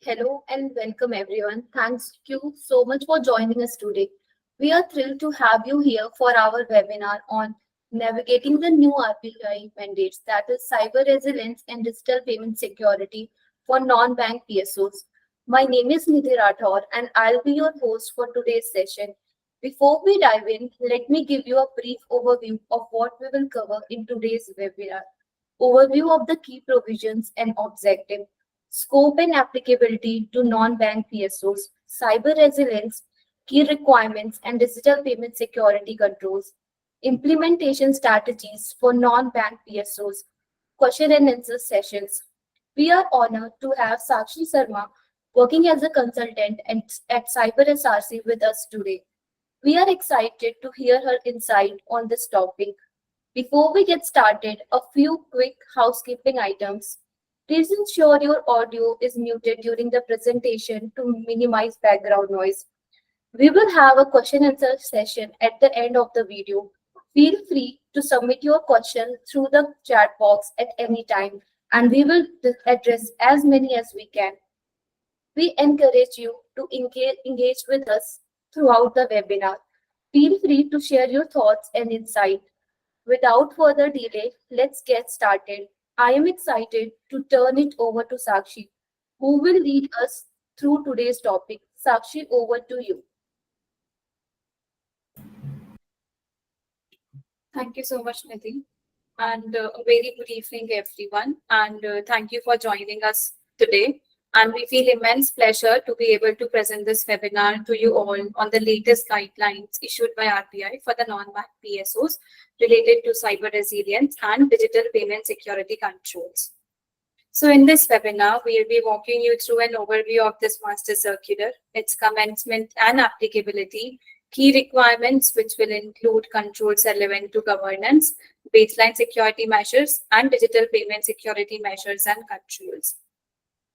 Hello and welcome everyone. Thanks you so much for joining us today. We are thrilled to have you here for our webinar on navigating the new RBI mandates, that is cyber resilience and digital payment security for non-bank PSOs. My name is Nidhi Rathore and I'll be your host for today's session. Before we dive in, let me give you a brief overview of what we will cover in today's webinar. Overview of the key provisions and objective, scope and applicability to non-bank PSOs, cyber resilience, key requirements and digital payment security controls, implementation strategies for non-bank PSOs, question and answer sessions. We are honored to have Sakshi Sharma working as a consultant at Cyber SRC with us today. We are excited to hear her insight on this topic. Before we get started, a few quick housekeeping items. Please ensure your audio is muted during the presentation to minimize background noise. We will have a question and answer session at the end of the video. Feel free to submit your question through the chat box at any time, and we will address as many as we can. We encourage you to engage with us throughout the webinar. Feel free to share your thoughts and insight. Without further delay, let's get started. I am excited to turn it over to Sakshi, who will lead us through today's topic. Sakshi, over to you. Thank you so much, Nidhi. And a very good evening, everyone. And thank you for joining us today. And we feel immense pleasure to be able to present this webinar to you all on the latest guidelines issued by RBI for the non-bank PSOs related to cyber resilience and digital payment security controls. So in this webinar, we'll be walking you through an overview of this master circular, its commencement and applicability, key requirements which will include controls relevant to governance, baseline security measures, and digital payment security measures and controls.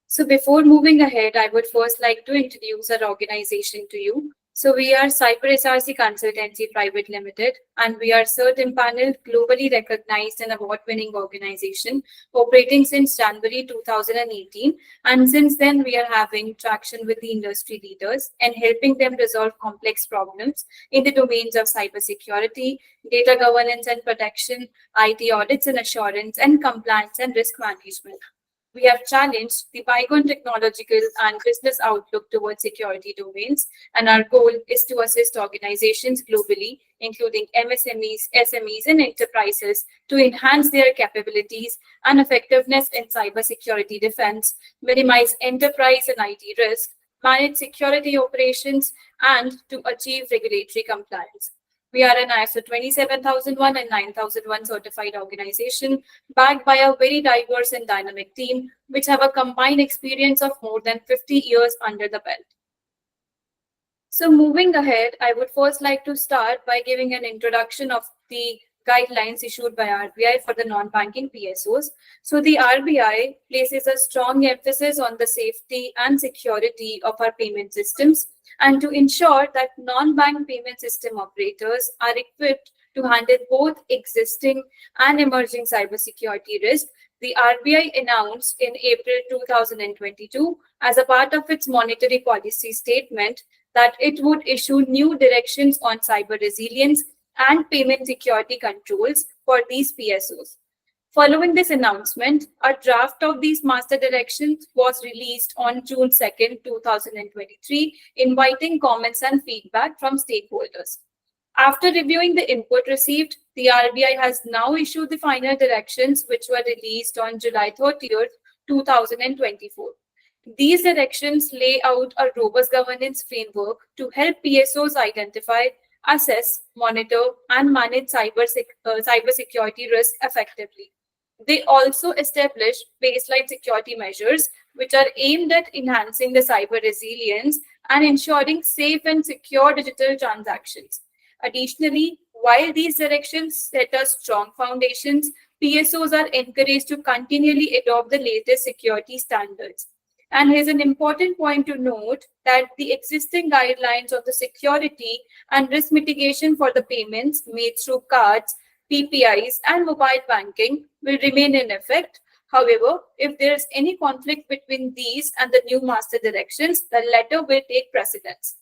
So before moving ahead, I would first like to introduce our organization to you. So we are Cyber SRC Consultancy Private Limited, and we are CERT impaneled, globally recognized and award-winning organization operating since January 2018. And since then, we are having traction with the industry leaders and helping them resolve complex problems in the domains of cybersecurity, data governance and protection, IT audits and assurance, and compliance and risk management. We have challenged the bygone technological and business outlook towards security domains, and our goal is to assist organizations globally, including MSMEs, SMEs, and enterprises, to enhance their capabilities and effectiveness in cybersecurity defense, minimize enterprise and IT risk, manage security operations, and to achieve regulatory compliance. We are an ISO 27001 and 9001 certified organization backed by a very diverse and dynamic team, which have a combined experience of more than 50 years under the belt. So moving ahead, I would first like to start by giving an introduction of the guidelines issued by RBI for the non-banking PSOs. So the RBI places a strong emphasis on the safety and security of our payment systems, and to ensure that non-bank payment system operators are equipped to handle both existing and emerging cybersecurity risks. The RBI announced in April 2022, as a part of its monetary policy statement, that it would issue new directions on cyber resilience and payment security controls for these PSOs. Following this announcement, a draft of these master directions was released on June 2nd, 2023, inviting comments and feedback from stakeholders. After reviewing the input received, the RBI has now issued the final directions, which were released on July 30th, 2024. These directions lay out a robust governance framework to help PSOs identify, assess, monitor, and manage cybersecurity risk effectively. They also establish baseline security measures, which are aimed at enhancing the cyber resilience and ensuring safe and secure digital transactions. Additionally, while these directions set a strong foundations, PSOs are encouraged to continually adopt the latest security standards. And here's an important point to note that the existing guidelines of the security and risk mitigation for the payments made through cards, PPIs, and mobile banking will remain in effect, However, if there is any conflict between these and the new master directions, the letter will take precedence.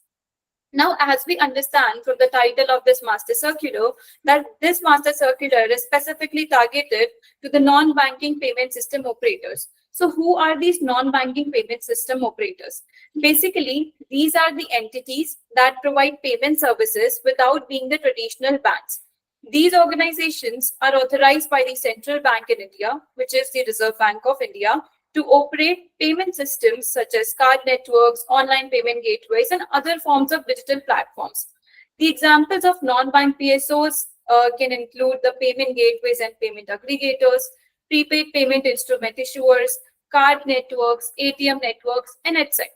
Now, as we understand from the title of this master circular, that this master circular is specifically targeted to the non-banking payment system operators. So who are these non-banking payment system operators? Basically, these are the entities that provide payment services without being the traditional banks. These organizations are authorized by the central bank in India, which is the Reserve Bank of India, to operate payment systems such as card networks, online payment gateways, and other forms of digital platforms. The examples of non-bank PSOs can include the payment gateways and payment aggregators, prepaid payment instrument issuers, card networks, ATM networks, and etc.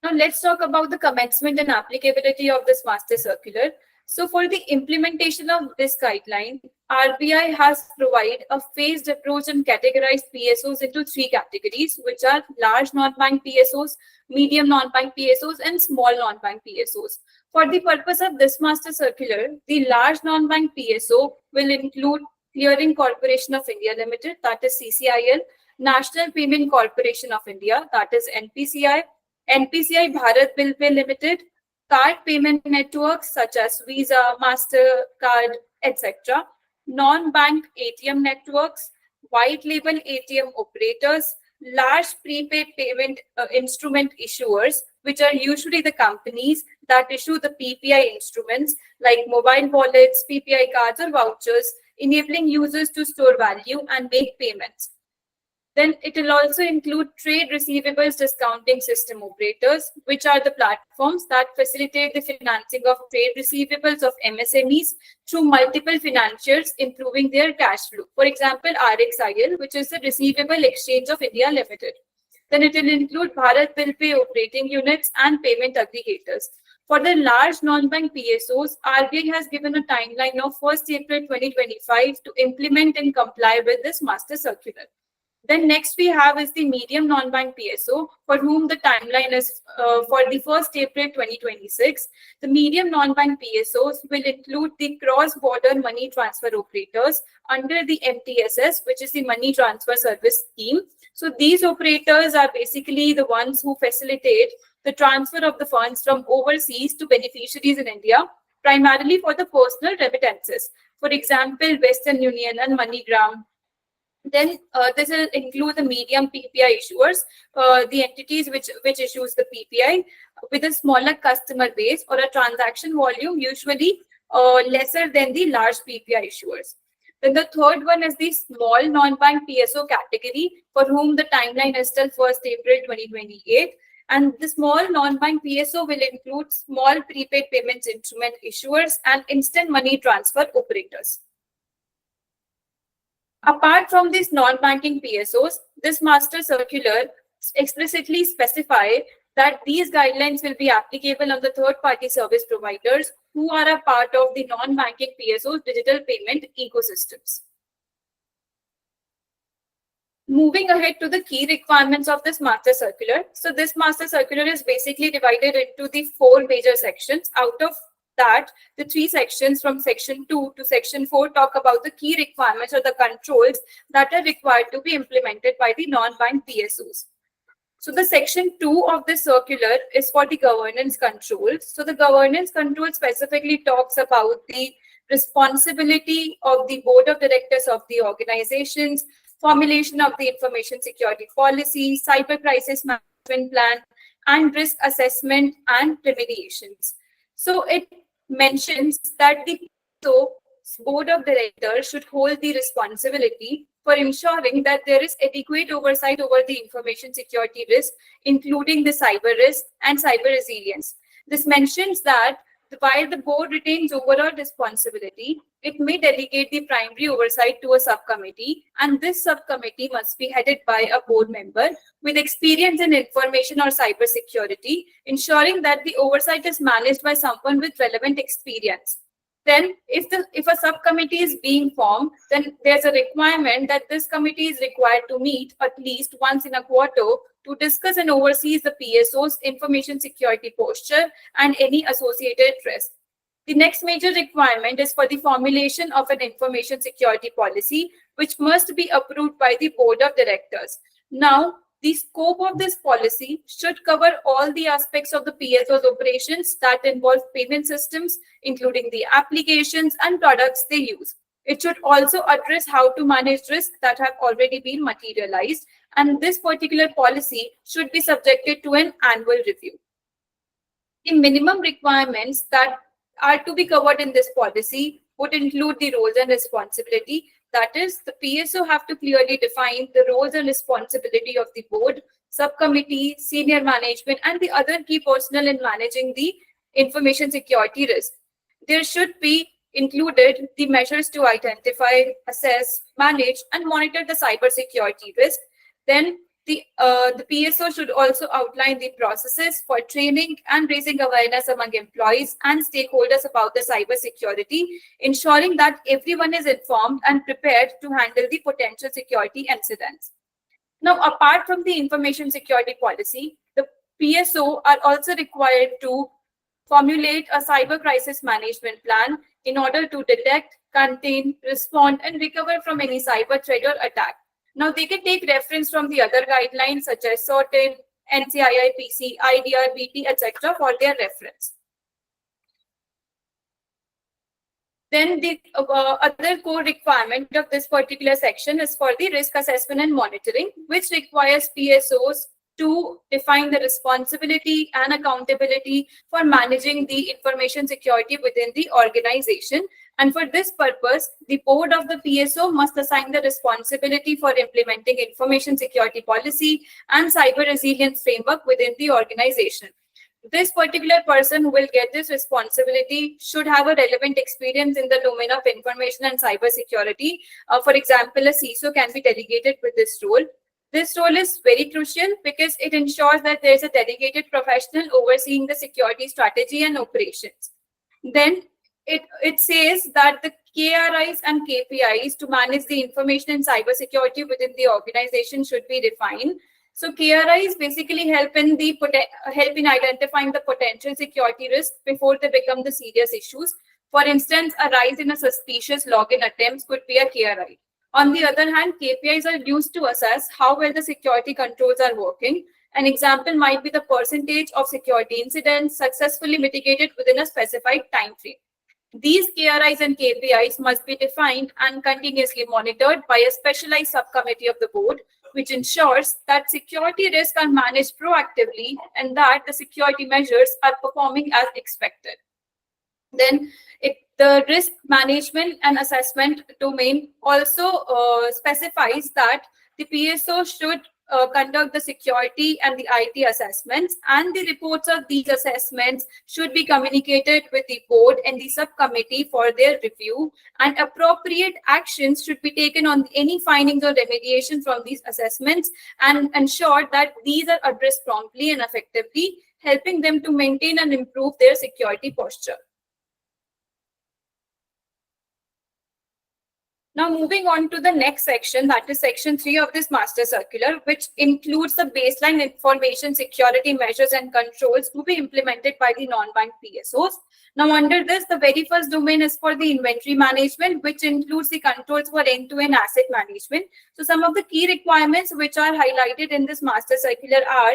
Now let's talk about the commencement and applicability of this master circular. So for the implementation of this guideline, RBI has provided a phased approach and categorized PSOs into three categories, which are large non-bank PSOs, medium non-bank PSOs, and small non-bank PSOs. For the purpose of this master circular, the large non-bank PSO will include Clearing Corporation of India Limited, that is CCIL, National Payment Corporation of India, that is NPCI, NPCI Bharat Bill Pay Limited, card payment networks such as Visa, MasterCard, etc., non-bank ATM networks, white label ATM operators, large prepaid payment instrument issuers, which are usually the companies that issue the PPI instruments like mobile wallets, PPI cards, or vouchers, enabling users to store value and make payments. Then it will also include trade receivables discounting system operators, which are the platforms that facilitate the financing of trade receivables of MSMEs through multiple financiers, improving their cash flow. For example, RXIL, which is the Receivable Exchange of India Limited. Then it will include Bharat Bill Pay operating units and payment aggregators. For the large non-bank PSOs, RBI has given a timeline of 1st April 2025 to implement and comply with this master circular. Then next we have is the medium non-bank PSO, for whom the timeline is for the 1st April 2026. The medium non-bank PSOs will include the cross-border money transfer operators under the MTSS, which is the Money Transfer Service Scheme. So these operators are basically the ones who facilitate the transfer of the funds from overseas to beneficiaries in India, primarily for the personal remittances. For example, Western Union and MoneyGram. Then this will include the medium PPI issuers, the entities which issues the PPI with a smaller customer base or a transaction volume usually lesser than the large PPI issuers. Then the third one is the small non-bank PSO category, for whom the timeline is till 1st April 2028. And the small non-bank PSO will include small prepaid payments instrument issuers and instant money transfer operators. Apart from these non-banking PSOs, this master circular explicitly specifies that these guidelines will be applicable on the third-party service providers who are a part of the non-banking PSOs digital payment ecosystems. Moving ahead to the key requirements of this master circular. So this master circular is basically divided into the 4 major sections. Out of that, the 3 sections from section 2 to section 4 talk about the key requirements or the controls that are required to be implemented by the non-bank PSOs. So the section 2 of this circular is for the governance controls. So the governance control specifically talks about the responsibility of the board of directors of the organizations, formulation of the information security policy, cyber crisis management plan, and risk assessment and remediations. So it mentions that the PSO's board of directors should hold the responsibility for ensuring that there is adequate oversight over the information security risk, including the cyber risk and cyber resilience. This mentions that while the board retains overall responsibility, it may delegate the primary oversight to a subcommittee, and this subcommittee must be headed by a board member with experience in information or cyber security, ensuring that the oversight is managed by someone with relevant experience. Then if a subcommittee is being formed, then there's a requirement that this committee is required to meet at least once in a quarter to discuss and oversee the PSO's information security posture and any associated risk. The next major requirement is for the formulation of an information security policy, which must be approved by the board of directors. Now, the scope of this policy should cover all the aspects of the PSO's operations that involve payment systems, including the applications and products they use. It should also address how to manage risks that have already been materialized, and this particular policy should be subjected to an annual review. The minimum requirements that are to be covered in this policy would include the roles and responsibility. That is, the PSO have to clearly define the roles and responsibility of the board, subcommittee, senior management, and the other key personnel in managing the information security risk. There should be included the measures to identify, assess, manage, and monitor the cybersecurity risk. Then the PSO should also outline the processes for training and raising awareness among employees and stakeholders about the cybersecurity, ensuring that everyone is informed and prepared to handle the potential security incidents. Now, apart from the information security policy, the PSO are also required to formulate a cyber crisis management plan in order to detect, contain, respond, and recover from any cyber threat or attack. Now, they can take reference from the other guidelines such as CERTIN, NCII, PC, IDR, BT, etc. for their reference. Then the other core requirement of this particular section is for the risk assessment and monitoring, which requires PSOs to define the responsibility and accountability for managing the information security within the organization. And for this purpose, the board of the PSO must assign the responsibility for implementing information security policy and cyber resilience framework within the organization. This particular person who will get this responsibility should have a relevant experience in the domain of information and cyber security. For example, a CISO can be delegated with this role. This role is very crucial because it ensures that there is a dedicated professional overseeing the security strategy and operations. Then it says that the KRIs and KPIs to manage the information and cybersecurity within the organization should be defined. So KRIs basically help in identifying the potential security risks before they become the serious issues. For instance, a rise in a suspicious login attempts could be a KRI. On the other hand, KPIs are used to assess how well the security controls are working. An example might be the percentage of security incidents successfully mitigated within a specified time frame. These KRIs and KPIs must be defined and continuously monitored by a specialized subcommittee of the board, which ensures that security risks are managed proactively and that the security measures are performing as expected. Then the risk management and assessment domain also specifies that the PSO should conduct the security and the IT assessments, and the reports of these assessments should be communicated with the board and the subcommittee for their review, and appropriate actions should be taken on any findings or remediation from these assessments and ensure that these are addressed promptly and effectively, helping them to maintain and improve their security posture. Now, moving on to the next section, that is section 3 of this master circular, which includes the baseline information security measures and controls to be implemented by the non-bank PSOs. Now, under this, the very first domain is for the inventory management, which includes the controls for end-to-end asset management. So, some of the key requirements which are highlighted in this master circular are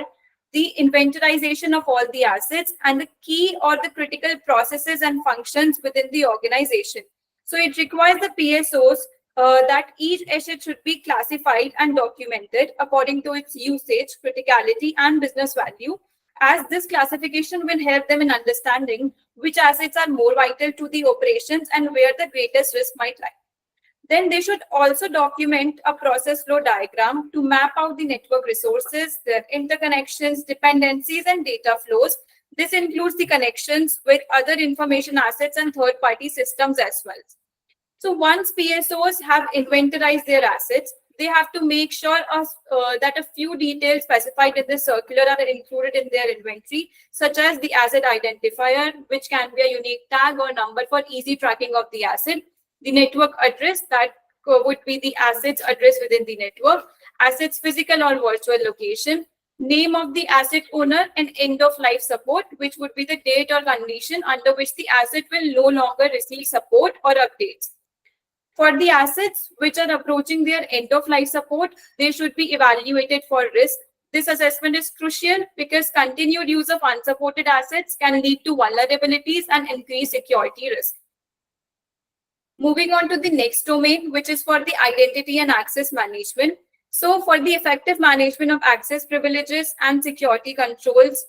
the inventorization of all the assets and the key or the critical processes and functions within the organization. So it requires the PSOs that each asset should be classified and documented according to its usage, criticality, and business value, as this classification will help them in understanding which assets are more vital to the operations and where the greatest risk might lie. Then they should also document a process flow diagram to map out the network resources, their interconnections, dependencies, and data flows. This includes the connections with other information assets and third-party systems as well. So once PSOs have inventorized their assets, they have to make sure that a few details specified in this circular are included in their inventory, such as the asset identifier, which can be a unique tag or number for easy tracking of the asset, the network address, that would be the asset's address within the network, assets physical or virtual location, name of the asset owner, and end of life support, which would be the date or condition under which the asset will no longer receive support or updates. For the assets which are approaching their end of life support, they should be evaluated for risk. This assessment is crucial because continued use of unsupported assets can lead to vulnerabilities and increase security risk. Moving on to the next domain, which is for the identity and access management. So for the effective management of access privileges and security controls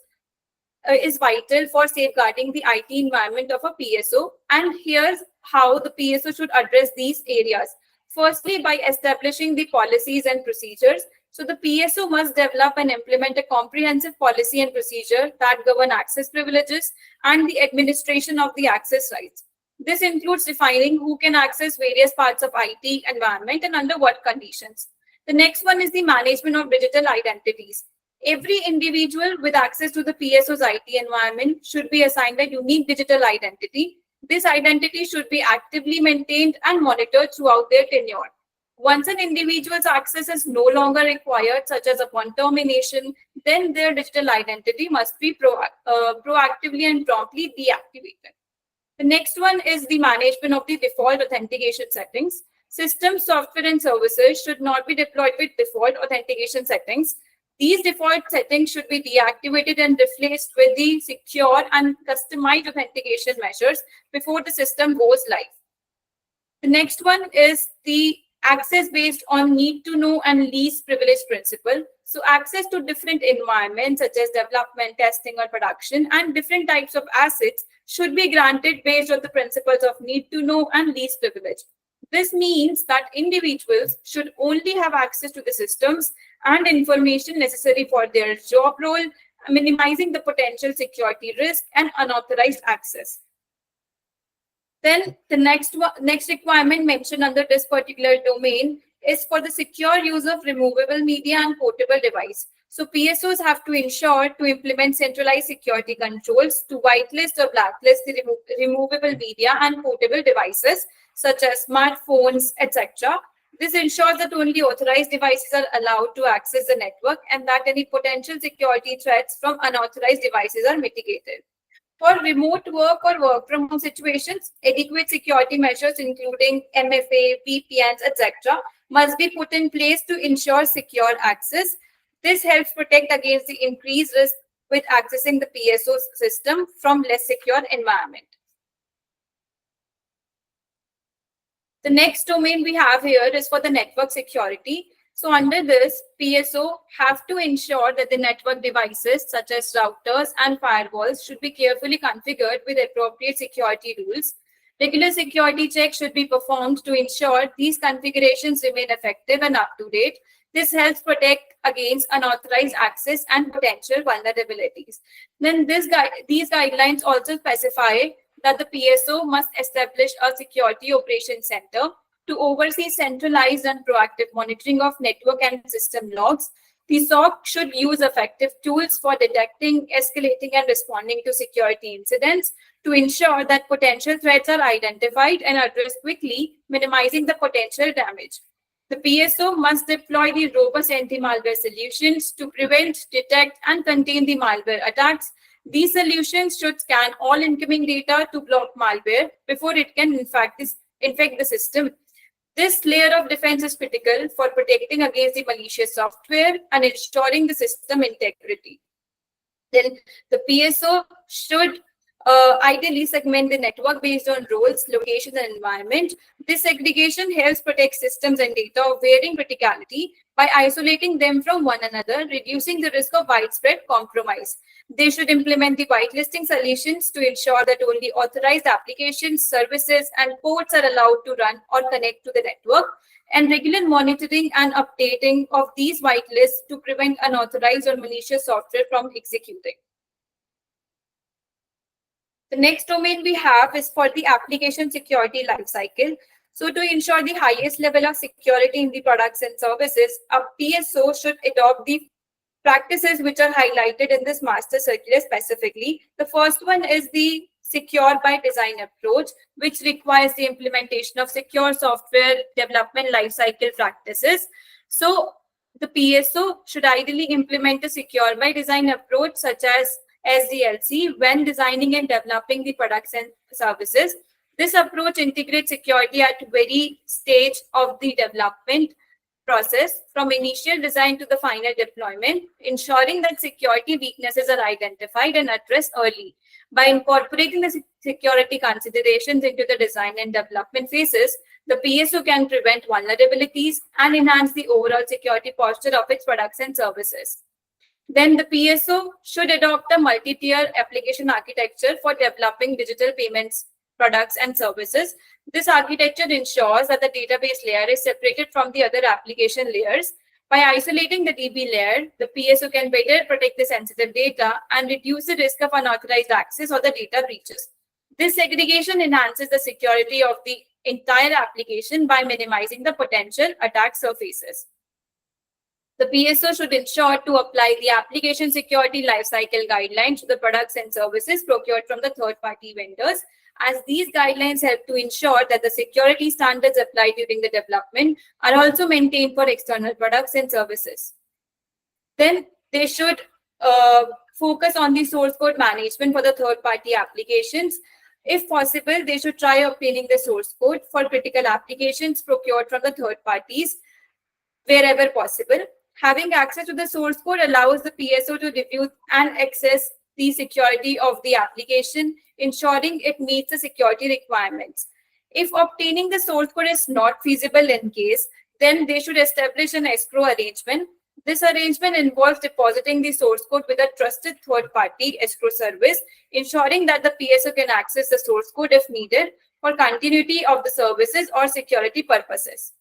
is vital for safeguarding the IT environment of a PSO. And here's how the PSO should address these areas. Firstly, by establishing the policies and procedures. So the PSO must develop and implement a comprehensive policy and procedure that govern access privileges and the administration of the access rights. This includes defining who can access various parts of IT environment and under what conditions. The next one is the management of digital identities. Every individual with access to the PSO's IT environment should be assigned a unique digital identity. This identity should be actively maintained and monitored throughout their tenure. Once an individual's access is no longer required, such as upon termination, then their digital identity must be proactively and promptly deactivated. The next one is the management of the default authentication settings. Systems, software, and services should not be deployed with default authentication settings. These default settings should be deactivated and replaced with the secure and customized authentication measures before the system goes live. The next one is the access based on need to know and least privilege principle. So access to different environments such as development, testing, or production, and different types of assets should be granted based on the principles of need to know and least privilege. This means that individuals should only have access to the systems and information necessary for their job role, minimizing the potential security risk and unauthorized access. Then the next requirement mentioned under this particular domain is for the secure use of removable media and portable device. So PSOs have to ensure to implement centralized security controls to whitelist or blacklist the removable media and portable devices such as smartphones, etc. This ensures that only authorized devices are allowed to access the network and that any potential security threats from unauthorized devices are mitigated. For remote work or work from home situations, adequate security measures including MFA, VPNs, etc. must be put in place to ensure secure access. This helps protect against the increased risk with accessing the PSO system from less secure environment. The next domain we have here is for the network security. So under this, PSO have to ensure that the network devices such as routers and firewalls should be carefully configured with appropriate security rules. Regular security checks should be performed to ensure these configurations remain effective and up to date. This helps protect against unauthorized access and potential vulnerabilities. Then these guidelines also specify that the PSO must establish a security operations center to oversee centralized and proactive monitoring of network and system logs. The SOC should use effective tools for detecting, escalating, and responding to security incidents to ensure that potential threats are identified and addressed quickly, minimizing the potential damage. The PSO must deploy the robust anti-malware solutions to prevent, detect, and contain the malware attacks. These solutions should scan all incoming data to block malware before it can infect the system. This layer of defense is critical for protecting against the malicious software and ensuring the system integrity. Then the PSO should ideally segment the network based on roles, locations, and environment. This segregation helps protect systems and data of varying criticality by isolating them from one another, reducing the risk of widespread compromise. They should implement the whitelisting solutions to ensure that only authorized applications, services, and ports are allowed to run or connect to the network, and regular monitoring and updating of these whitelists to prevent unauthorized or malicious software from executing. The next domain we have is for the application security lifecycle. So to ensure the highest level of security in the products and services, a PSO should adopt the practices which are highlighted in this master circular specifically. The first one is the secure by design approach, which requires the implementation of secure software development lifecycle practices. So The PSO should ideally implement a secure by design approach such as SDLC when designing and developing the products and services. This approach integrates security at very stage of the development process from initial design to the final deployment, ensuring that security weaknesses are identified and addressed early. By incorporating the security considerations into the design and development phases, the PSO can prevent vulnerabilities and enhance the overall security posture of its products and services. Then the PSO should adopt a multi-tier application architecture for developing digital payments products and services. This architecture ensures that the database layer is separated from the other application layers. By isolating the DB layer, the PSO can better protect the sensitive data and reduce the risk of unauthorized access or the data breaches. This segregation enhances the security of the entire application by minimizing the potential attack surfaces. The PSO should ensure to apply the application security lifecycle guidelines to the products and services procured from the third-party vendors, as these guidelines help to ensure that the security standards applied during the development are also maintained for external products and services. Then they should focus on the source code management for the third-party applications. If possible, they should try obtaining the source code for critical applications procured from the third parties wherever possible. Having access to the source code allows the PSO to review and access the security of the application, ensuring it meets the security requirements. If obtaining the source code is not feasible in case, then they should establish an escrow arrangement. This arrangement involves depositing the source code with a trusted third-party escrow service, ensuring that the PSO can access the source code if needed for continuity of the services or security purposes.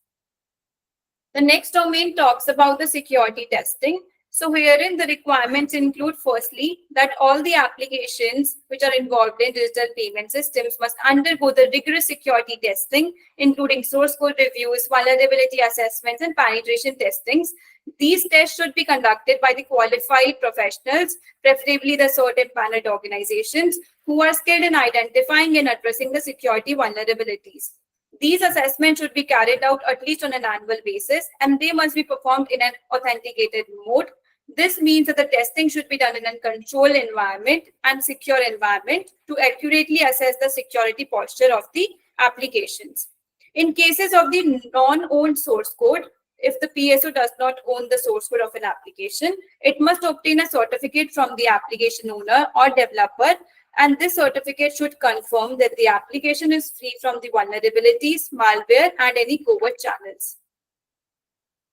The next domain talks about the security testing. So herein the requirements include firstly that all the applications which are involved in digital payment systems must undergo the rigorous security testing, including source code reviews, vulnerability assessments, and penetration testings. These tests should be conducted by the qualified professionals, preferably the certain panel organizations, who are skilled in identifying and addressing the security vulnerabilities. These assessments should be carried out at least on an annual basis, and they must be performed in an authenticated mode. This means that the testing should be done in a controlled environment and secure environment to accurately assess the security posture of the applications. In cases of the non-owned source code, if the PSO does not own the source code of an application, it must obtain a certificate from the application owner or developer, and this certificate should confirm that the application is free from the vulnerabilities, malware, and any covert channels.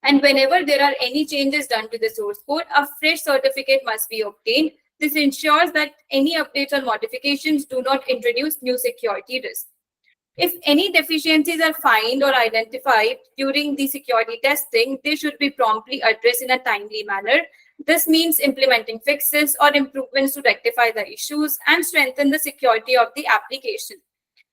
And whenever there are any changes done to the source code, a fresh certificate must be obtained. This ensures that any updates or modifications do not introduce new security risks. If any deficiencies are found or identified during the security testing, they should be promptly addressed in a timely manner. This means implementing fixes or improvements to rectify the issues and strengthen the security of the application.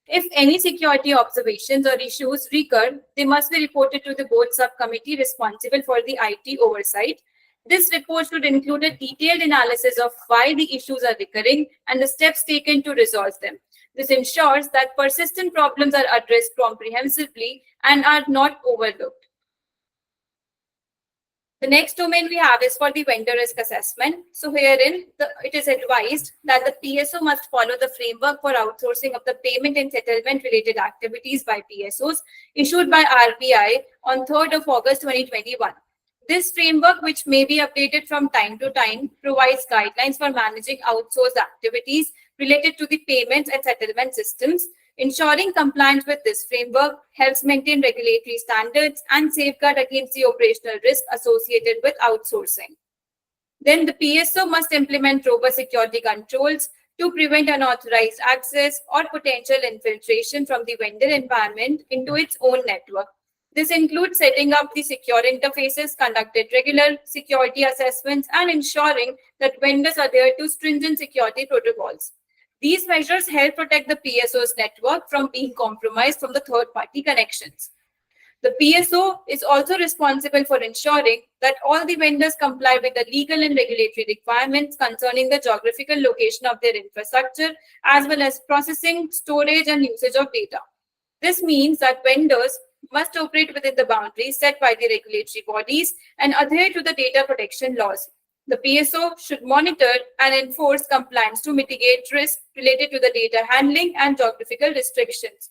If any security observations or issues recur, they must be reported to the board subcommittee responsible for the IT oversight. This report should include a detailed analysis of why the issues are recurring and the steps taken to resolve them. This ensures that persistent problems are addressed comprehensively and are not overlooked. The next domain we have is for the vendor risk assessment. So herein, it is advised that the PSO must follow the framework for outsourcing of the payment and settlement related activities by PSOs issued by RBI on 3rd of August 2021. This framework, which may be updated from time to time, provides guidelines for managing outsourced activities related to the payments and settlement systems. Ensuring compliance with this framework helps maintain regulatory standards and safeguard against the operational risk associated with outsourcing. Then the PSO must implement robust security controls to prevent unauthorized access or potential infiltration from the vendor environment into its own network. This includes setting up the secure interfaces, conducted regular security assessments, and ensuring that vendors adhere to stringent security protocols. These measures help protect the PSO's network from being compromised from the third-party connections. The PSO is also responsible for ensuring that all the vendors comply with the legal and regulatory requirements concerning the geographical location of their infrastructure, as well as processing, storage, and usage of data. This means that vendors must operate within the boundaries set by the regulatory bodies and adhere to the data protection laws. The PSO should monitor and enforce compliance to mitigate risk related to the data handling and geographical restrictions.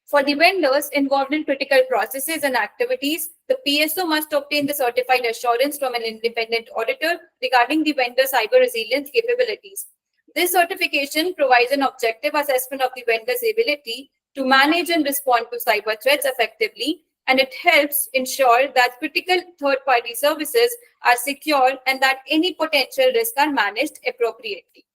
For the vendors involved in critical processes and activities, the PSO must obtain the certified assurance from an independent auditor regarding the vendor cyber resilience capabilities. This certification provides an objective assessment of the vendor's ability to manage and respond to cyber threats effectively, and it helps ensure that critical third-party services are secure and that any potential risks are managed appropriately.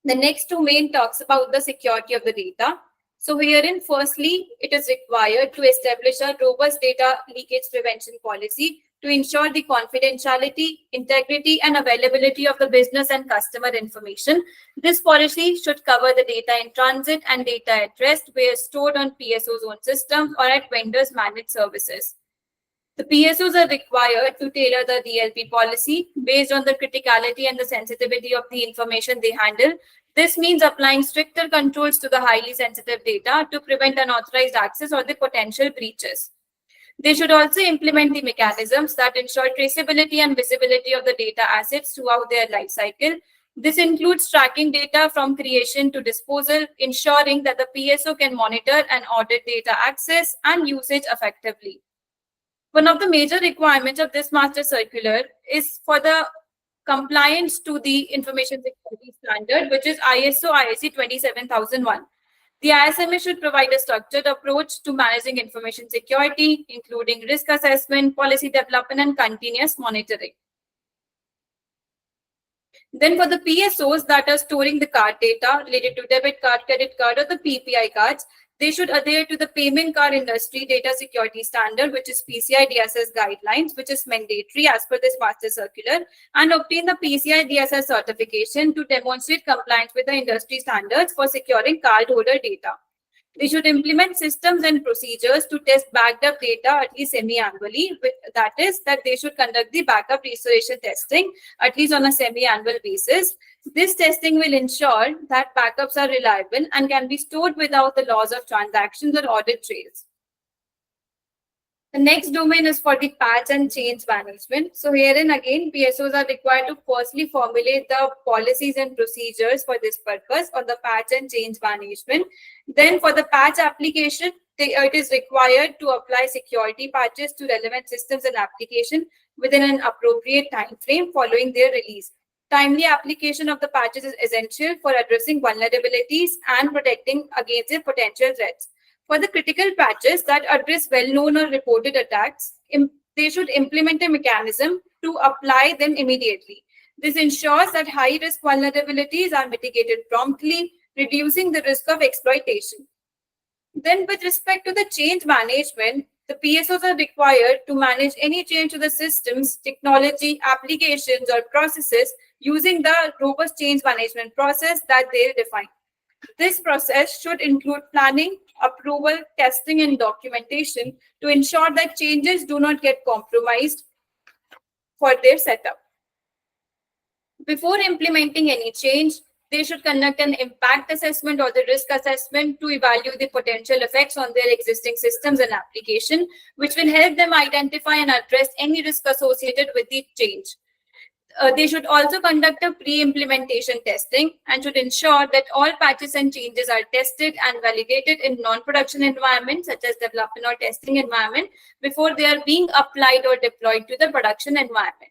The next domain talks about the security of the data. So herein, firstly, it is required to establish a robust data leakage prevention policy to ensure the confidentiality, integrity, and availability of the business and customer information. This policy should cover the data in transit and data at rest where stored on PSO's own systems or at vendors' managed services. The PSOs are required to tailor the DLP policy based on the criticality and the sensitivity of the information they handle. This means applying stricter controls to the highly sensitive data to prevent unauthorized access or the potential breaches. They should also implement the mechanisms that ensure traceability and visibility of the data assets throughout their life cycle. This includes tracking data from creation to disposal, ensuring that the PSO can monitor and audit data access and usage effectively. One of the major requirements of this master circular is for the compliance to the information security standard, which is ISO/IEC 27001. The ISMA should provide a structured approach to managing information security, including risk assessment, policy development, and continuous monitoring. Then for the PSOs that are storing the card data related to debit card, credit card, or the PPI cards, they should adhere to the payment card industry data security standard, which is PCI DSS guidelines, which is mandatory as per this master circular, and obtain the PCI DSS certification to demonstrate compliance with the industry standards for securing cardholder data. They should implement systems and procedures to test backed up data at least semi-annually. That is, that they should conduct the backup restoration testing at least on a semi-annual basis. This testing will ensure that backups are reliable and can be stored without the loss of transactions or audit trails. The next domain is for the patch and change management. So herein again, PSOs are required to firstly formulate the policies and procedures for this purpose or the patch and change management. Then for the patch application, it is required to apply security patches to relevant systems and application within an appropriate time frame following their release. Timely application of the patches is essential for addressing vulnerabilities and protecting against their potential threats. For the critical patches that address well-known or reported attacks, they should implement a mechanism to apply them immediately. This ensures that high-risk vulnerabilities are mitigated promptly, reducing the risk of exploitation. Then with respect to the change management, the PSOs are required to manage any change to the systems, technology, applications, or processes using the robust change management process that they define. This process should include planning, approval, testing, and documentation to ensure that changes do not get compromised for their setup. Before implementing any change, they should conduct an impact assessment or the risk assessment to evaluate the potential effects on their existing systems and application, which will help them identify and address any risk associated with the change. They should also conduct a pre-implementation testing and should ensure that all patches and changes are tested and validated in non-production environments such as development or testing environment before they are being applied or deployed to the production environment.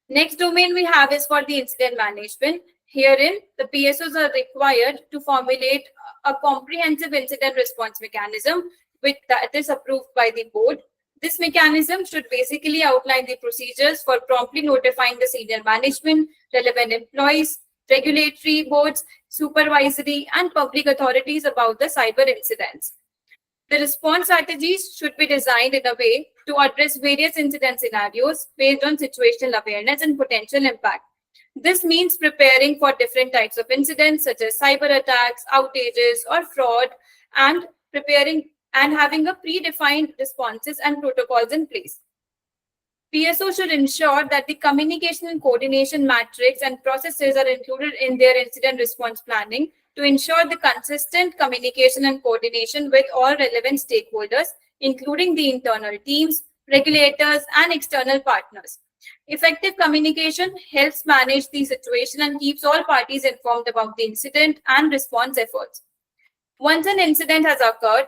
Next domain we have is for the incident management. Herein, the PSOs are required to formulate a comprehensive incident response mechanism that is approved by the board. This mechanism should basically outline the procedures for promptly notifying the senior management, relevant employees, regulatory boards, supervisory, and public authorities about the cyber incidents. The response strategies should be designed in a way to address various incident scenarios based on situational awareness and potential impact. This means preparing for different types of incidents such as cyber attacks, outages, or fraud, and preparing and having a predefined responses and protocols in place. PSO should ensure that the communication and coordination matrix and processes are included in their incident response planning to ensure the consistent communication and coordination with all relevant stakeholders, including the internal teams, regulators, and external partners. Effective communication helps manage the situation and keeps all parties informed about the incident and response efforts. Once an incident has occurred,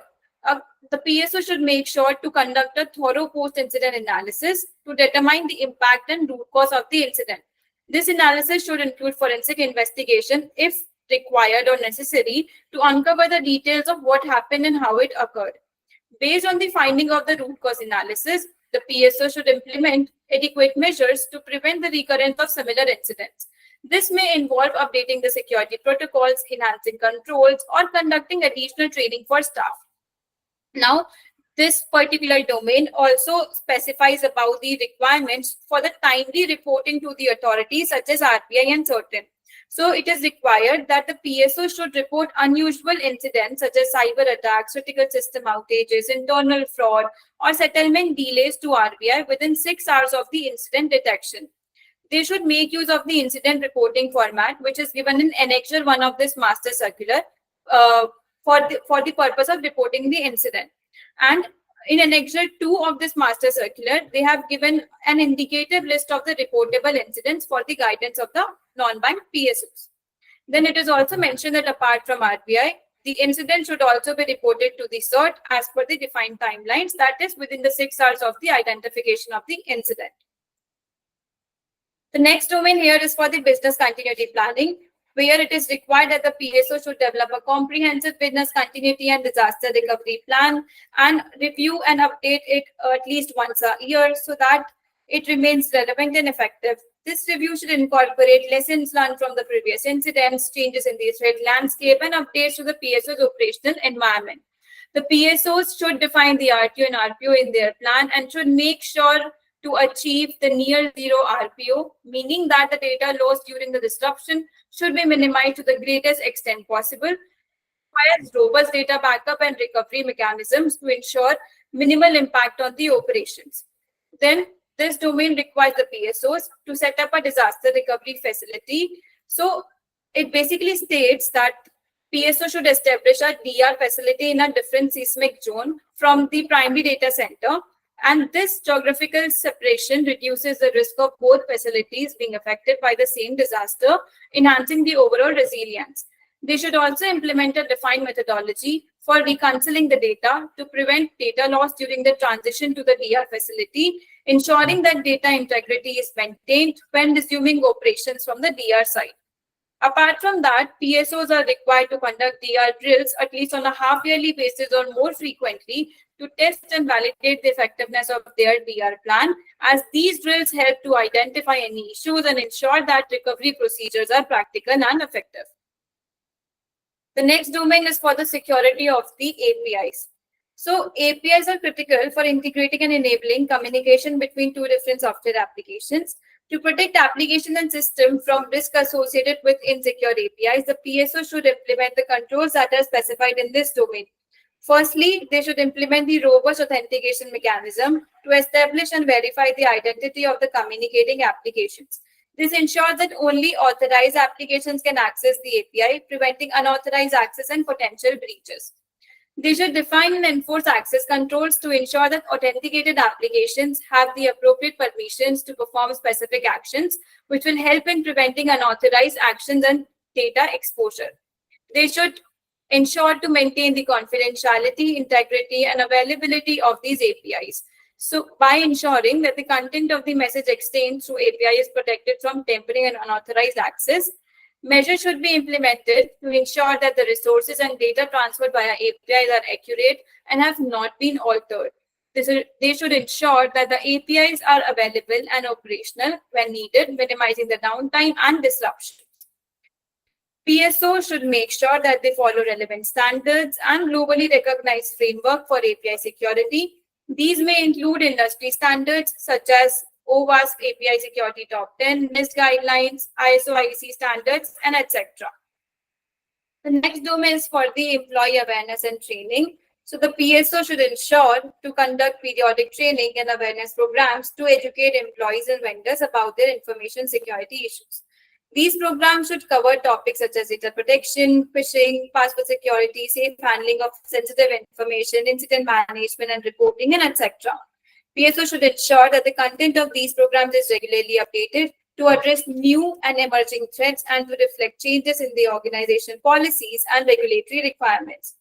the PSO should make sure to conduct a thorough post-incident analysis to determine the impact and root cause of the incident. This analysis should include forensic investigation if required or necessary to uncover the details of what happened and how it occurred. Based on the finding of the root cause analysis, the PSO should implement adequate measures to prevent the recurrence of similar incidents. This may involve updating the security protocols, enhancing controls, or conducting additional training for staff. Now, this particular domain also specifies about the requirements for the timely reporting to the authorities such as RBI and certain. So it is required that the PSO should report unusual incidents such as cyber attacks, critical system outages, internal fraud, or settlement delays to RBI within 6 hours of the incident detection. They should make use of the incident reporting format, which is given in Annexure 1 of this master circular for the purpose of reporting the incident. And in Annexure 2 of this master circular, they have given an indicative list of the reportable incidents for the guidance of the non-bank PSOs. Then it is also mentioned that apart from RBI, the incident should also be reported to the CERT as per the defined timelines, that is within the 6 hours of the identification of the incident. The next domain here is for the business continuity planning, where it is required that the PSO should develop a comprehensive business continuity and disaster recovery plan and review and update it at least once a year so that it remains relevant and effective. This review should incorporate lessons learned from the previous incidents, changes in the threat landscape, and updates to the PSO's operational environment. The PSOs should define the RTO and RPO in their plan and should make sure to achieve the near zero RPO, meaning that the data loss during the disruption should be minimized to the greatest extent possible. Requires robust data backup and recovery mechanisms to ensure minimal impact on the operations. Then this domain requires the PSOs to set up a disaster recovery facility. So it basically states that PSO should establish a DR facility in a different seismic zone from the primary data center. And this geographical separation reduces the risk of both facilities being affected by the same disaster, enhancing the overall resilience. They should also implement a defined methodology for reconciling the data to prevent data loss during the transition to the DR facility, ensuring that data integrity is maintained when resuming operations from the DR site. Apart from that, PSOs are required to conduct DR drills at least on a half-yearly basis or more frequently to test and validate the effectiveness of their DR plan, as these drills help to identify any issues and ensure that recovery procedures are practical and effective. The next domain is for the security of the APIs. So APIs are critical for integrating and enabling communication between two different software applications. To protect application and system from risk associated with insecure APIs, the PSO should implement the controls that are specified in this domain. Firstly, they should implement the robust authentication mechanism to establish and verify the identity of the communicating applications. This ensures that only authorized applications can access the API, preventing unauthorized access and potential breaches. They should define and enforce access controls to ensure that authenticated applications have the appropriate permissions to perform specific actions, which will help in preventing unauthorized actions and data exposure. They should ensure to maintain the confidentiality, integrity, and availability of these APIs. So by ensuring that the content of the message exchange through API is protected from tampering and unauthorized access, measures should be implemented to ensure that the resources and data transferred via APIs are accurate and have not been altered. They should ensure that the APIs are available and operational when needed, minimizing the downtime and disruption. PSO should make sure that they follow relevant standards and globally recognized framework for API security. These may include industry standards such as OWASP API Security Top 10, NIST guidelines, ISO IEC standards, and etc. The next domain is for the employee awareness and training. So the PSO should ensure to conduct periodic training and awareness programs to educate employees and vendors about their information security issues. These programs should cover topics such as data protection, phishing, password security, safe handling of sensitive information, incident management and reporting, and etc. PSO should ensure that the content of these programs is regularly updated to address new and emerging threats and to reflect changes in the organization policies and regulatory requirements.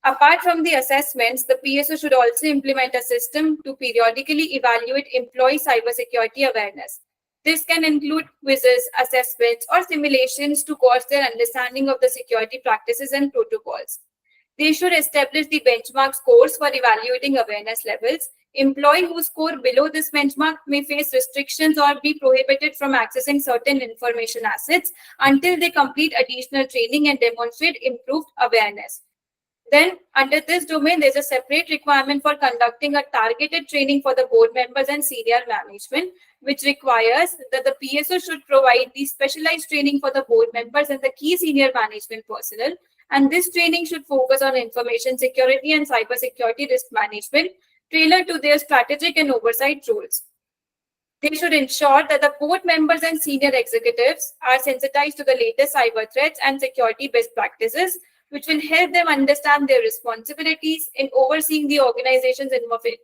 Apart from the assessments, the PSO should also implement a system to periodically evaluate employee cybersecurity awareness. This can include quizzes, assessments, or simulations to gauge their understanding of the security practices and protocols. They should establish the benchmark scores for evaluating awareness levels. Employees who score below this benchmark may face restrictions or be prohibited from accessing certain information assets until they complete additional training and demonstrate improved awareness. Then, under this domain, there's a separate requirement for conducting a targeted training for the board members and senior management, which requires that the PSO should provide the specialized training for the board members and the key senior management personnel. And this training should focus on information security and cybersecurity risk management, tailored to their strategic and oversight roles. They should ensure that the board members and senior executives are sensitized to the latest cyber threats and security best practices, which will help them understand their responsibilities in overseeing the organization's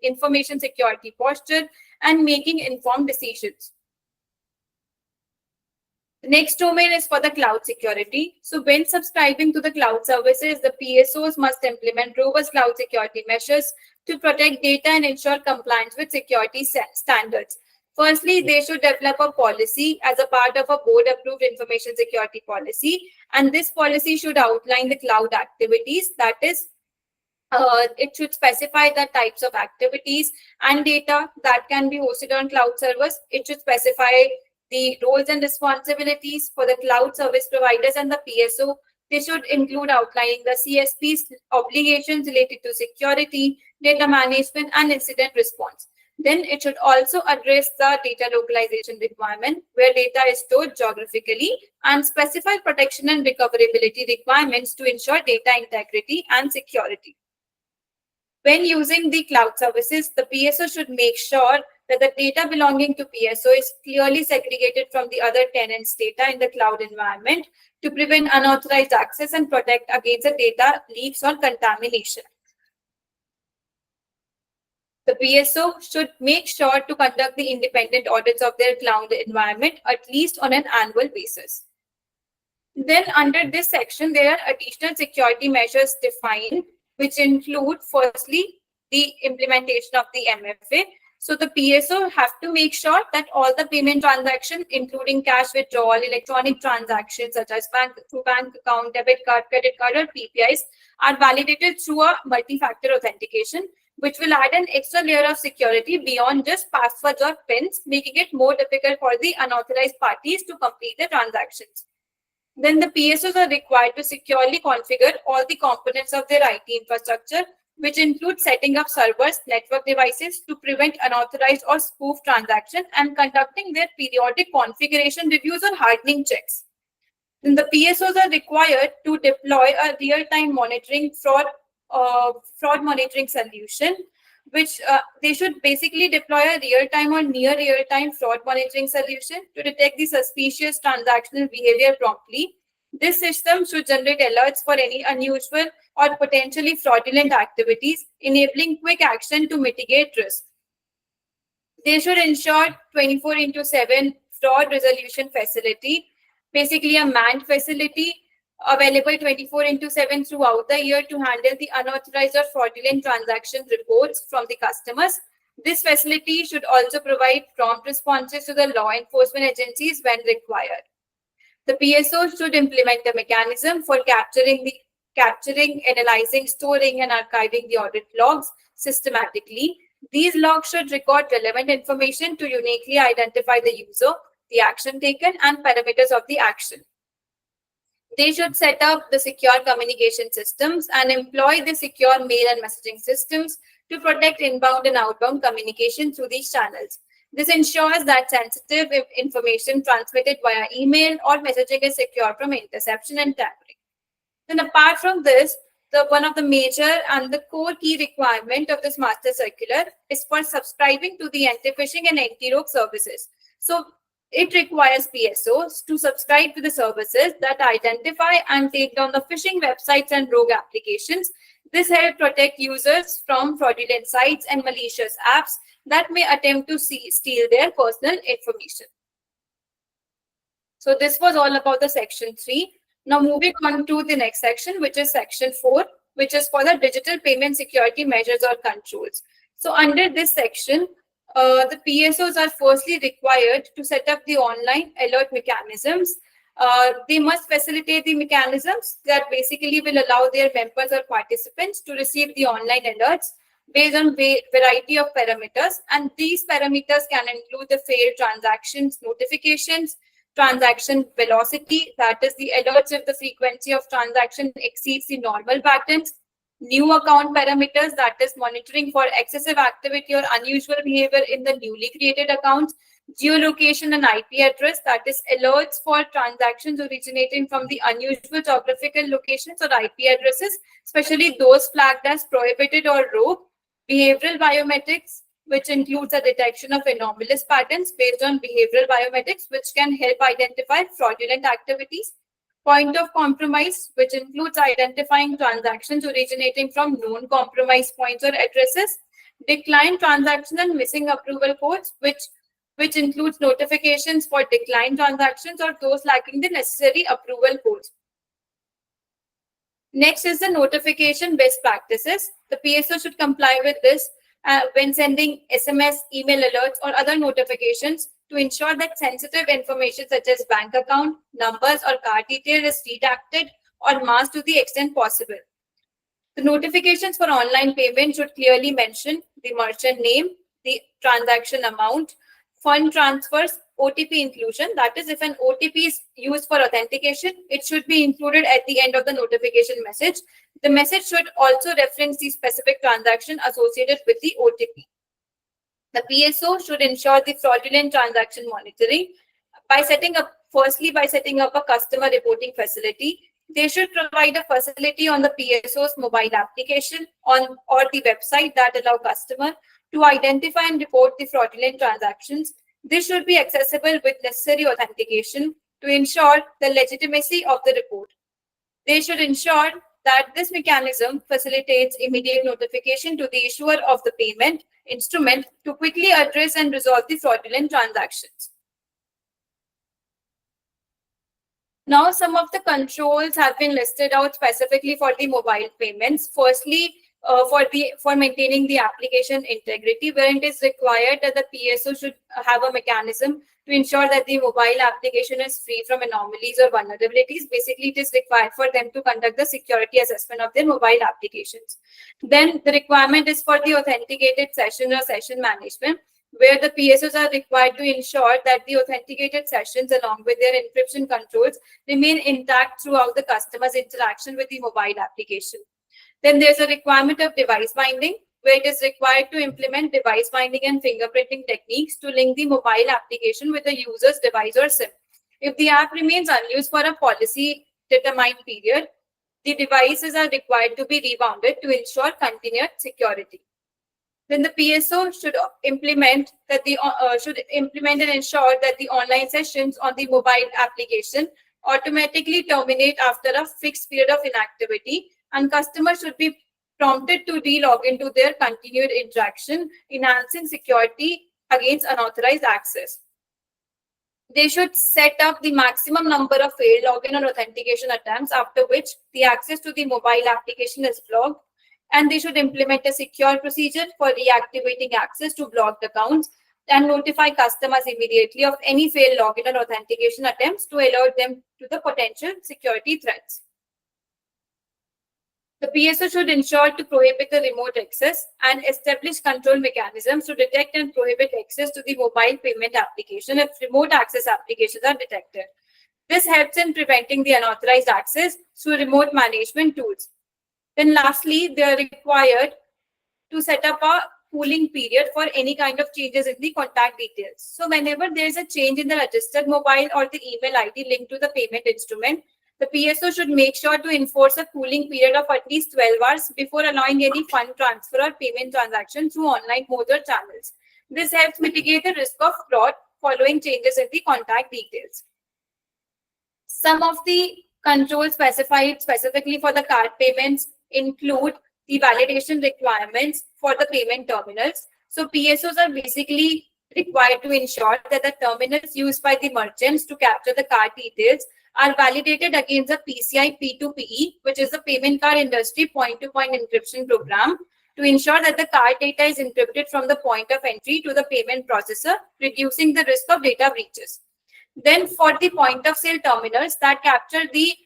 information security posture and making informed decisions. The next domain is for the cloud security. So when subscribing to the cloud services, the PSOs must implement robust cloud security measures to protect data and ensure compliance with security standards. Firstly, they should develop a policy as a part of a board-approved information security policy, and this policy should outline the cloud activities. That is, it should specify the types of activities and data that can be hosted on cloud servers. It should specify the roles and responsibilities for the cloud service providers and the PSO. They should include outlining the CSP's obligations related to security, data management, and incident response. Then it should also address the data localization requirement, where data is stored geographically, and specify protection and recoverability requirements to ensure data integrity and security. When using the cloud services, the PSO should make sure that the data belonging to PSO is clearly segregated from the other tenants' data in the cloud environment to prevent unauthorized access and protect against the data leaks or contamination. The PSO should make sure to conduct the independent audits of their cloud environment at least on an annual basis. Then under this section, there are additional security measures defined, which include firstly, the implementation of the MFA. So the PSO have to make sure that all the payment transactions, including cash withdrawal, electronic transactions such as through bank account, debit card, credit card, or PPIs, are validated through a multi-factor authentication, which will add an extra layer of security beyond just passwords or PINs, making it more difficult for the unauthorized parties to complete the transactions. Then the PSOs are required to securely configure all the components of their IT infrastructure, which include setting up servers, network devices to prevent unauthorized or spoof transactions and conducting their periodic configuration reviews or hardening checks. Then the PSOs are required to deploy a real-time monitoring fraud monitoring solution, which they should basically deploy a real-time or near real-time fraud monitoring solution to detect the suspicious transactional behavior promptly. This system should generate alerts for any unusual or potentially fraudulent activities, enabling quick action to mitigate risk. They should ensure 24/7 fraud resolution facility, basically a manned facility available 24/7 throughout the year to handle the unauthorized or fraudulent transaction reports from the customers. This facility should also provide prompt responses to the law enforcement agencies when required. The PSO should implement a mechanism for capturing, analyzing, storing, and archiving the audit logs systematically. These logs should record relevant information to uniquely identify the user, the action taken, and parameters of the action. They should set up the secure communication systems and employ the secure mail and messaging systems to protect inbound and outbound communication through these channels. This ensures that sensitive information transmitted via email or messaging is secure from interception and tampering. Then apart from this, one of the major and the core key requirement of this master circular is for subscribing to the anti-phishing and anti-rogue services. So It requires PSOs to subscribe to the services that identify and take down the phishing websites and rogue applications. This helps protect users from fraudulent sites and malicious apps that may attempt to steal their personal information. So this was all about the section 3. Now moving on to the next section, which is section 4, which is for the digital payment security measures or controls. So under this section, the PSOs are firstly required to set up the online alert mechanisms. They must facilitate the mechanisms that basically will allow their members or participants to receive the online alerts based on variety of parameters. And these parameters can include the failed transactions notifications, transaction velocity, that is the alerts if the frequency of transaction exceeds the normal patterns, new account parameters, that is monitoring for excessive activity or unusual behavior in the newly created accounts, geolocation and IP address, that is alerts for transactions originating from the unusual geographical locations or IP addresses, especially those flagged as prohibited or rogue, behavioral biometrics, which includes the detection of anomalous patterns based on behavioral biometrics, which can help identify fraudulent activities, point of compromise, which includes identifying transactions originating from known compromise points or addresses, declined transactions and missing approval codes, which includes notifications for declined transactions or those lacking the necessary approval codes. Next is the notification best practices. The PSO should comply with this when sending SMS, email alerts, or other notifications to ensure that sensitive information such as bank account, numbers, or card detail is redacted or masked to the extent possible. The notifications for online payment should clearly mention the merchant name, the transaction amount, fund transfers, OTP inclusion. That is, if an OTP is used for authentication, it should be included at the end of the notification message. The message should also reference the specific transaction associated with the OTP. The PSO should ensure the fraudulent transaction monitoring by setting up a customer reporting facility. They should provide a facility on the PSO's mobile application or the website that allow customer to identify and report the fraudulent transactions. This should be accessible with necessary authentication to ensure the legitimacy of the report. They should ensure that this mechanism facilitates immediate notification to the issuer of the payment instrument to quickly address and resolve the fraudulent transactions. Now, some of the controls have been listed out specifically for the mobile payments. Firstly, for maintaining the application integrity, where it is required that the PSO should have a mechanism to ensure that the mobile application is free from anomalies or vulnerabilities. Basically, it is required for them to conduct the security assessment of their mobile applications. Then the requirement is for the authenticated session or session management, where the PSOs are required to ensure that the authenticated sessions along with their encryption controls remain intact throughout the customer's interaction with the mobile application. Then there's a requirement of device binding, where it is required to implement device binding and fingerprinting techniques to link the mobile application with the user's device or SIM. If the app remains unused for a policy-determined period, the devices are required to be rebounded to ensure continued security. Then the PSO should implement and ensure that the online sessions on the mobile application automatically terminate after a fixed period of inactivity, and customers should be prompted to re-log into their continued interaction, enhancing security against unauthorized access. They should set up the maximum number of failed login or authentication attempts, after which the access to the mobile application is blocked, and they should implement a secure procedure for reactivating access to blocked accounts and notify customers immediately of any failed login or authentication attempts to alert them to the potential security threats. The PSO should ensure to prohibit the remote access and establish control mechanisms to detect and prohibit access to the mobile payment application if remote access applications are detected. This helps in preventing the unauthorized access through remote management tools. Then lastly, they are required to set up a cooling period for any kind of changes in the contact details. So whenever there is a change in the registered mobile or the email ID linked to the payment instrument, the PSO should make sure to enforce a cooling period of at least 12 hours before allowing any fund transfer or payment transaction through online modes or channels. This helps mitigate the risk of fraud following changes in the contact details. Some of the controls specified specifically for the card payments include the validation requirements for the payment terminals. So PSOs are basically required to ensure that the terminals used by the merchants to capture the card details are validated against the PCI P2PE, which is the payment card industry point-to-point encryption program, to ensure that the card data is encrypted from the point of entry to the payment processor, reducing the risk of data breaches. Then for the point of sale terminals that capture the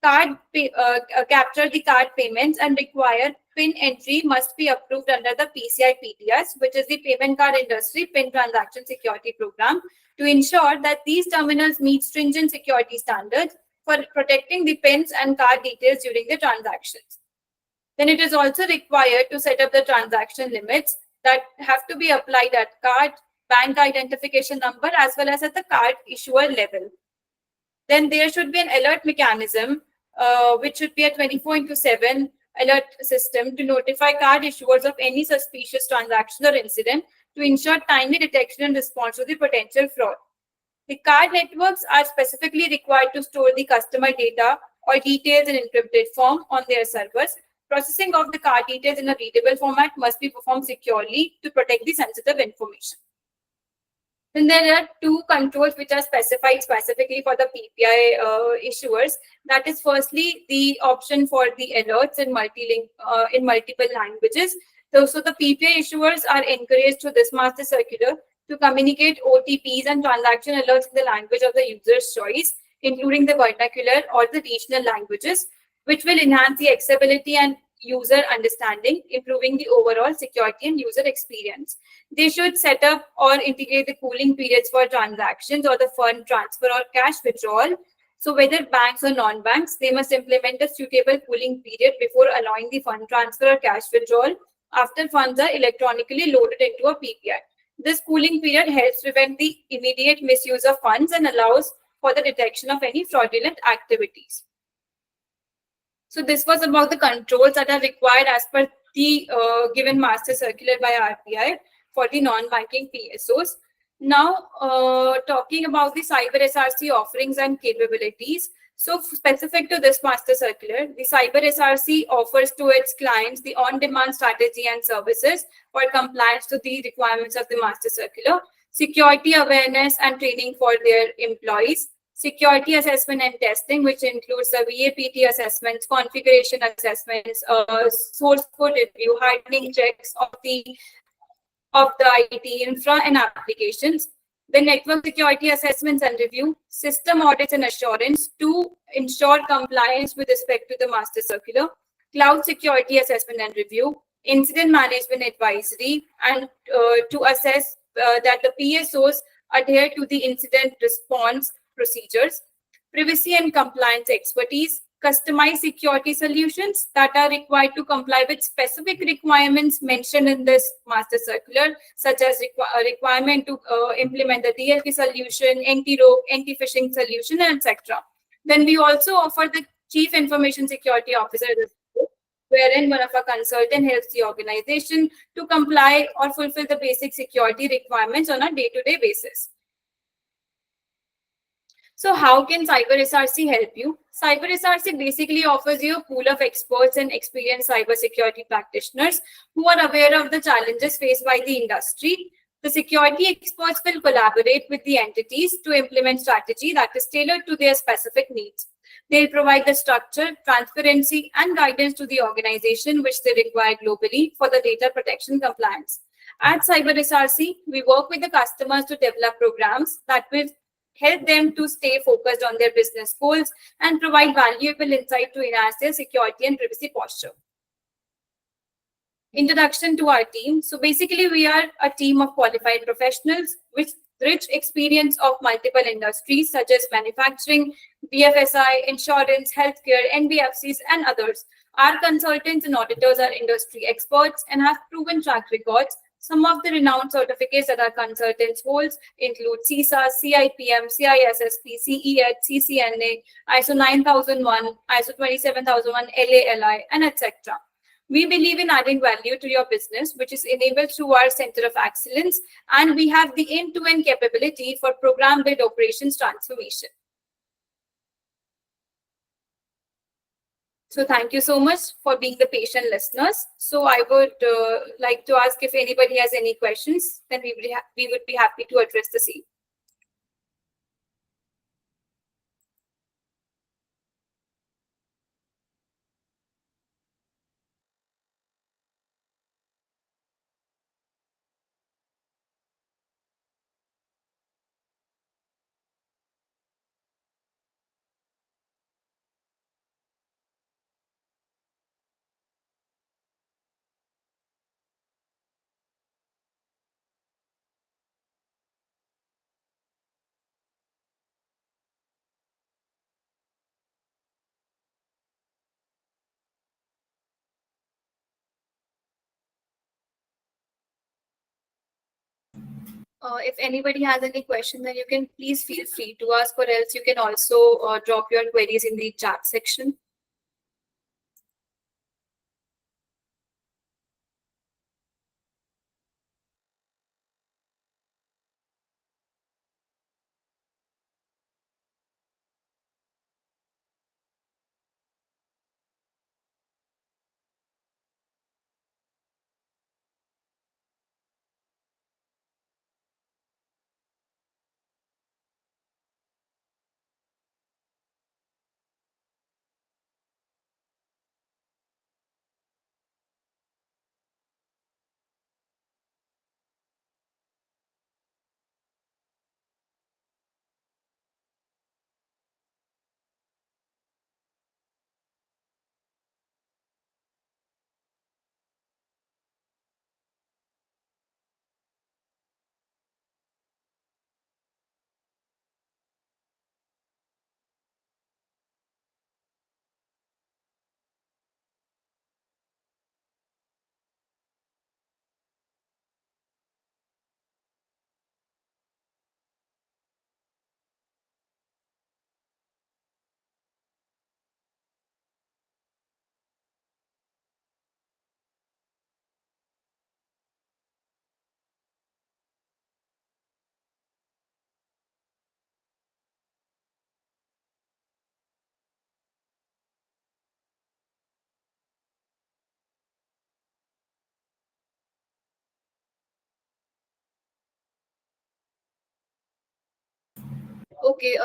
card payments and require PIN entry must be approved under the PCI PTS, which is the payment card industry PIN transaction security program, to ensure that these terminals meet stringent security standards for protecting the PINs and card details during the transactions. Then it is also required to set up the transaction limits that have to be applied at card, bank identification number, as well as at the card issuer level. Then there should be an alert mechanism, which should be a 24/7 alert system to notify card issuers of any suspicious transaction or incident to ensure timely detection and response to the potential fraud. The card networks are specifically required to store the customer data or details in encrypted form on their servers. Processing of the card details in a readable format must be performed securely to protect the sensitive information. Then there are two controls which are specified specifically for the PPI issuers. That is, firstly, the option for the alerts in multiple languages. So the PPI issuers are encouraged through this master circular to communicate OTPs and transaction alerts in the language of the user's choice, including the vernacular or the regional languages, which will enhance the accessibility and user understanding, improving the overall security and user experience. They should set up or integrate the cooling periods for transactions or the fund transfer or cash withdrawal. So whether banks or non-banks, they must implement a suitable cooling period before allowing the fund transfer or cash withdrawal after funds are electronically loaded into a PPI. This cooling period helps prevent the immediate misuse of funds and allows for the detection of any fraudulent activities. So this was about the controls that are required as per the given master circular by RBI for the non-banking PSOs. Now, talking about the cyber SRC offerings and capabilities. So specific to this master circular, the cyber SRC offers to its clients the on-demand strategy and services for compliance to the requirements of the master circular, security awareness and training for their employees, security assessment and testing, which includes the VAPT assessments, configuration assessments, source code review, hardening checks of the IT infra and applications, the network security assessments and review, system audits and assurance to ensure compliance with respect to the master circular, cloud security assessment and review, incident management advisory, and to assess that the PSOs adhere to the incident response procedures, privacy and compliance expertise, customized security solutions that are required to comply with specific requirements mentioned in this master circular, such as a requirement to implement the DLP solution, anti-rogue, anti-phishing solution, etc. Then we also offer the Chief Information Security Officer, wherein one of our consultants helps the organization to comply or fulfill the basic security requirements on a day-to-day basis. So how can Cyber SRC help you? Cyber SRC basically offers you a pool of experts and experienced cybersecurity practitioners who are aware of the challenges faced by the industry. The security experts will collaborate with the entities to implement strategy that is tailored to their specific needs. They'll provide the structure, transparency, and guidance to the organization which they require globally for the data protection compliance. At Cyber SRC, we work with the customers to develop programs that will help them to stay focused on their business goals and provide valuable insight to enhance their security and privacy posture. Introduction to our team. So basically, we are a team of qualified professionals with rich experience of multiple industries such as manufacturing, BFSI, insurance, healthcare, NBFCs, and others. Our consultants and auditors are industry experts and have proven track records. Some of the renowned certificates that our consultants hold include CISA, CIPM, CISSP, CEH, CCNA, ISO 9001, ISO 27001, LALI, and etc. We believe in adding value to your business, which is enabled through our Center of Excellence, and we have the end-to-end capability for program-built operations transformation. So thank you so much for being the patient listeners. So I would like to ask if anybody has any questions, then we would be happy to address the same. If anybody has any question, then you can please feel free to ask, or else you can also drop your queries in the chat section. Okay.